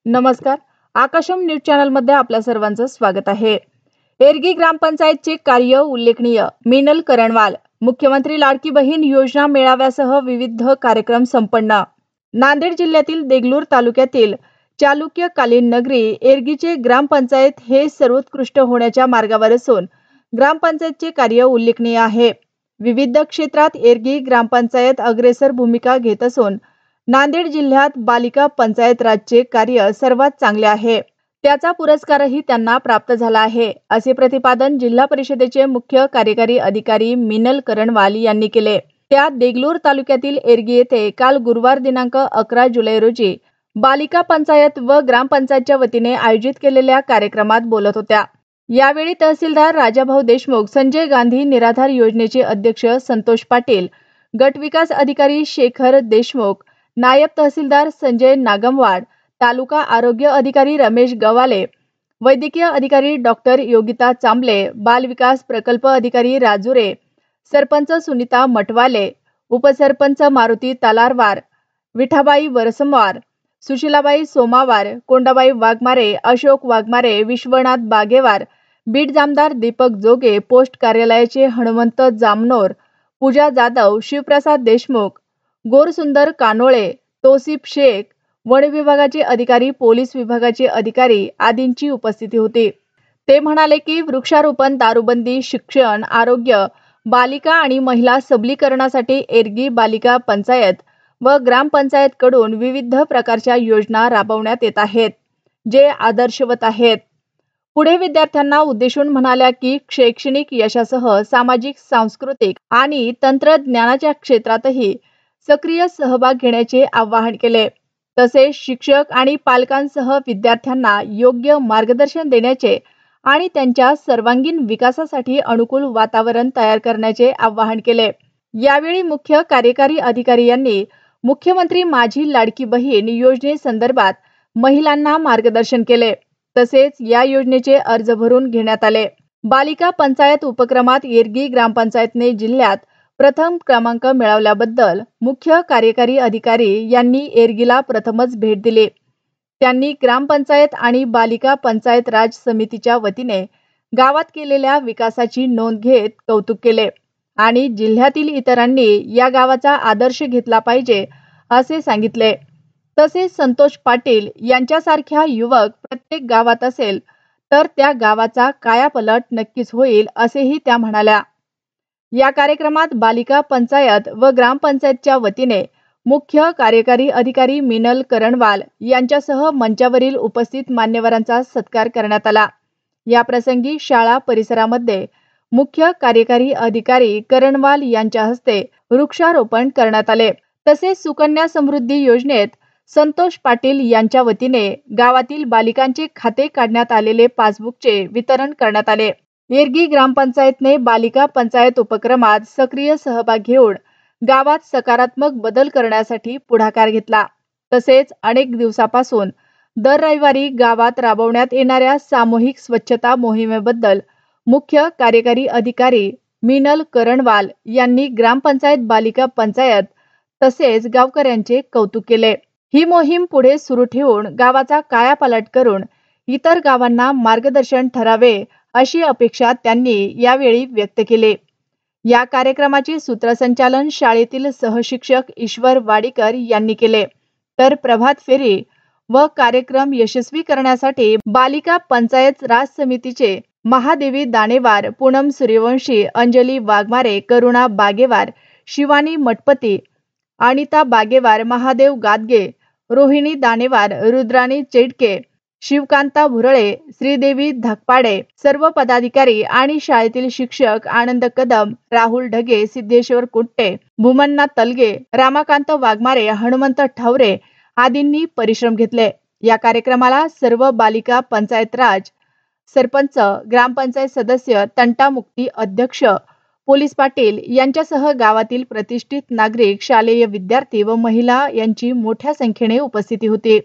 नमस्कार. आकाशम न्यूज चॅनलमध्ये आपल्या सर्वांचं स्वागत आहे. एरगी ग्रामपंचायतचे कार्य उल्लेखनीय. मिनल करणवाल. मुख्यमंत्री लाडकी बहीण योजना मेळाव्यासह विविध कार्यक्रम संपन्न. नांदेड जिल्ह्यातील देगलूर तालुक्यातील चालुक्यकालीन नगरी एरगीचे ग्रामपंचायत हे सर्वोत्कृष्ट होण्याच्या मार्गावर असून ग्रामपंचायतचे कार्य उल्लेखनीय आहे. विविध क्षेत्रात एरगी ग्रामपंचायत अग्रेसर भूमिका घेत असून नांदेड जिल्ह्यात बालिका पंचायत राजचे कार्य सर्वात चांगले आहे. त्याचा पुरस्कारही त्यांना प्राप्त झाला आहे, असे प्रतिपादन जिल्हा परिषदेचे मुख्य कार्यकारी अधिकारी मिनल करणवाल यांनी केले. त्या देगलूर तालुक्यातील एरगी येथे काल गुरुवार दिनांक 11 जुलै रोजी बालिका पंचायत व ग्रामपंचायतच्या वतीने आयोजित केलेल्या कार्यक्रमात बोलत होत्या. यावेळी तहसीलदार राजाभाऊ देशमुख, संजय गांधी निराधार योजनेचे अध्यक्ष संतोष पाटील, गट विकास अधिकारी शेखर देशमुख, नायब तहसीलदार संजय नागमवाड, तालुका आरोग्य अधिकारी रमेश गवाले, वैद्यकीय अधिकारी डॉक्टर योगिता चांबले, बाल विकास प्रकल्प अधिकारी राजुरे, सरपंच सुनीता मटवाले, उपसरपंच मारुती तालारवार, विठाबाई वरसमवार, सुशीलाबाई सोमावार, कोंडाबाई वाघमारे, अशोक वाघमारे, विश्वनाथ बागेवार, बीड जामदार दीपक जोगे, पोस्ट कार्यालयाचे हनुमंत जामनोर, पूजा जाधव, शिवप्रसाद देशमुख, गोरसुंदर कानोळे, तौसिफ शेख, वन विभागाचे अधिकारी, पोलीस विभागाचे अधिकारी आदींची उपस्थिती होती. ते म्हणाले की वृक्षारोपण, दारूबंदी, शिक्षण, आरोग्य, बालिका आणि महिला सबलीकरणासाठी एरगी बालिका पंचायत व ग्रामपंचायतकडून विविध प्रकारच्या योजना राबवण्यात येत आहेत, जे आदर्शवत आहेत. पुढे विद्यार्थ्यांना उद्देशून म्हणाल्या की शैक्षणिक यशासह सामाजिक, सांस्कृतिक आणि तंत्रज्ञानाच्या क्षेत्रातही सक्रिय सहभाग घेण्याचे आवाहन केले. तसेच शिक्षक आणि पालकांसह विद्यार्थ्यांना योग्य मार्गदर्शन देण्याचे आणि त्यांच्या सर्वांगीण विकासासाठी अनुकूल वातावरण तयार करण्याचे आवाहन केले. यावेळी मुख्य कार्यकारी अधिकारी यांनी मुख्यमंत्री माझी लाडकी बहीण योजनेसंदर्भात महिलांना मार्गदर्शन केले. तसेच या योजनेचे अर्ज भरून घेण्यात आले. बालिका पंचायत उपक्रमात एरगी ग्रामपंचायतने जिल्ह्यात प्रथम क्रमांक मिळवल्याबद्दल मुख्य कार्यकारी अधिकारी यांनी एरगीला प्रथमच भेट दिली. त्यांनी ग्रामपंचायत आणि बालिका पंचायत राज समितीच्या वतीने गावात केलेल्या विकासाची नोंद घेत कौतुक केले आणि जिल्ह्यातील इतरांनी या गावाचा आदर्श घेतला पाहिजे असे सांगितले. तसेच संतोष पाटील यांच्यासारख्या युवक प्रत्येक गावात असेल तर त्या गावाचा कायापलट नक्कीच होईल असेही त्या म्हणाल्या. या कार्यक्रमात बालिका पंचायत व ग्रामपंचायतच्या वतीने मुख्य कार्यकारी अधिकारी मिनल करणवाल यांच्यासह मंचावरील उपस्थित मान्यवरांचा सत्कार करण्यात आला. या प्रसंगी शाळा परिसरामध्ये मुख्य कार्यकारी अधिकारी करणवाल यांच्या हस्ते वृक्षारोपण करण्यात आले. तसेच सुकन्या समृद्धी योजनेत संतोष पाटील यांच्या वतीने गावातील बालिकांचे खाते काढण्यात आलेले पासबुकचे वितरण करण्यात आले. एरगी ग्रामपंचायतने बालिका पंचायत उपक्रमात सक्रिय सहभाग घेऊन गावात सकारात्मक बदल करण्यासाठी पुढाकार घेतला. तसेच अनेक दिवसापासून दर रविवारी गावात राबवण्यात येणाऱ्या सामूहिक स्वच्छता मोहिमेबद्दल मुख्य कार्यकारी अधिकारी मिनल करणवाल यांनी ग्रामपंचायत, बालिका पंचायत तसेच गावकऱ्यांचे कौतुक केले. ही मोहीम पुढे सुरू ठेवून गावाचा कायापालट करून इतर गावांना मार्गदर्शन ठरावे अशी अपेक्षा त्यांनी यावेळी व्यक्त केली. या कार्यक्रमाचे सूत्रसंचालन शाळेतील सहशिक्षक ईश्वर वाडीकर यांनी केले. तर प्रभात फेरी व कार्यक्रम यशस्वी करण्यासाठी बालिका पंचायत राज समितीचे महादेवी दानेवार, पूनम सूर्यवंशी, अंजली वाघमारे, करुणा बागेवार, शिवानी मठपती, अनिता बागेवार, महादेव गादगे, रोहिणी दानेवार, रुद्राणी चेडके, शिवकांता भुरळे, श्रीदेवी धकपाडे, सर्व पदाधिकारी आणि शाळेतील शिक्षक आनंद कदम, राहुल ढगे, सिद्धेश्वर कुट्टे, भूमन्ना तलगे, रामाकांत वाघमारे, हनुमंत ठवरे आदींनी परिश्रम घेतले. या कार्यक्रमाला सर्व बालिका पंचायत राज, सरपंच, ग्रामपंचायत सदस्य, तंटामुक्ती अध्यक्ष, पोलीस पाटील यांच्यासह गावातील प्रतिष्ठित नागरिक, शालेय विद्यार्थी व महिला यांची मोठ्या संख्येने उपस्थिती होती.